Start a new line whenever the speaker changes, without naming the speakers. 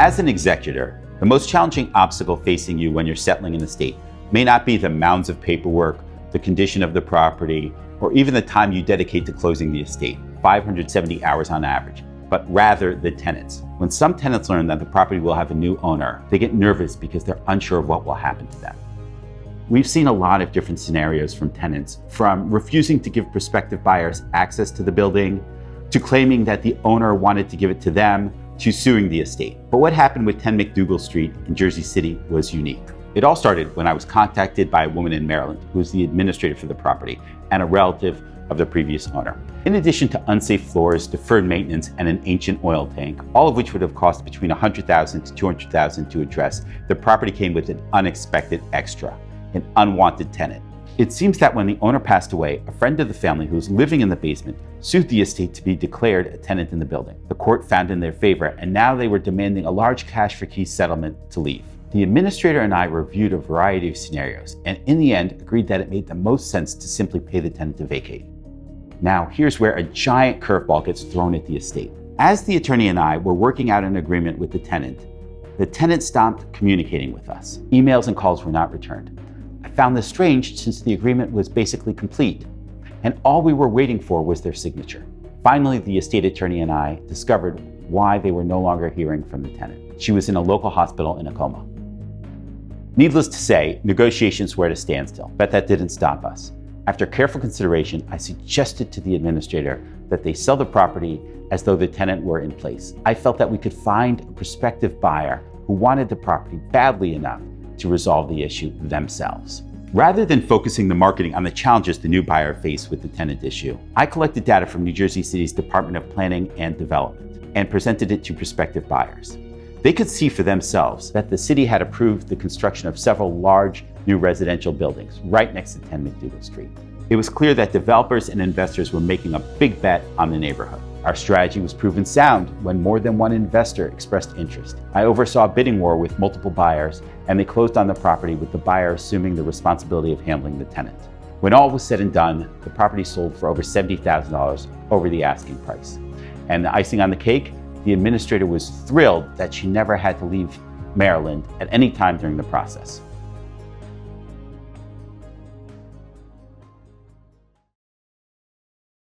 As an executor, the most challenging obstacle facing you when you're settling an estate may not be the mounds of paperwork, the condition of the property, or even the time you dedicate to closing the estate, 570 hours on average, but rather the tenants. When some tenants learn that the property will have a new owner, they get nervous because they're unsure of what will happen to them. We've seen a lot of different scenarios from tenants, from refusing to give prospective buyers access to the building, to claiming that the owner wanted to give it to them, to suing the estate. But what happened with 10 McDougal Street in Jersey City was unique. It all started when I was contacted by a woman in Maryland who was the administrator for the property and a relative of the previous owner. In addition to unsafe floors, deferred maintenance, and an ancient oil tank, all of which would have cost between $100,000 to $200,000 to address, the property came with an unexpected extra, an unwanted tenant. It seems that when the owner passed away, a friend of the family who was living in the basement sued the estate to be declared a tenant in the building. The court found in their favor, and now they were demanding a large cash for key settlement to leave. The administrator and I reviewed a variety of scenarios, and in the end agreed that it made the most sense to simply pay the tenant to vacate. Now, here's where a giant curveball gets thrown at the estate. As the attorney and I were working out an agreement with the tenant stopped communicating with us. Emails and calls were not returned. I found this strange since the agreement was basically complete, and all we were waiting for was their signature. Finally, the estate attorney and I discovered why they were no longer hearing from the tenant. She was in a local hospital in a coma. Needless to say, negotiations were at a standstill, but that didn't stop us. After careful consideration, I suggested to the administrator that they sell the property as though the tenant were in place. I felt that we could find a prospective buyer who wanted the property badly enough to resolve the issue themselves. Rather than focusing the marketing on the challenges the new buyer faced with the tenant issue, I collected data from New Jersey City's Department of Planning and Development and presented it to prospective buyers. They could see for themselves that the city had approved the construction of several large new residential buildings right next to 10 McDougal Street. It was clear that developers and investors were making a big bet on the neighborhood. Our strategy was proven sound when more than one investor expressed interest. I oversaw a bidding war with multiple buyers, and they closed on the property with the buyer assuming the responsibility of handling the tenant. When all was said and done, the property sold for over $70,000 over the asking price. And the icing on the cake, the administrator was thrilled that she never had to leave Maryland at any time during the process.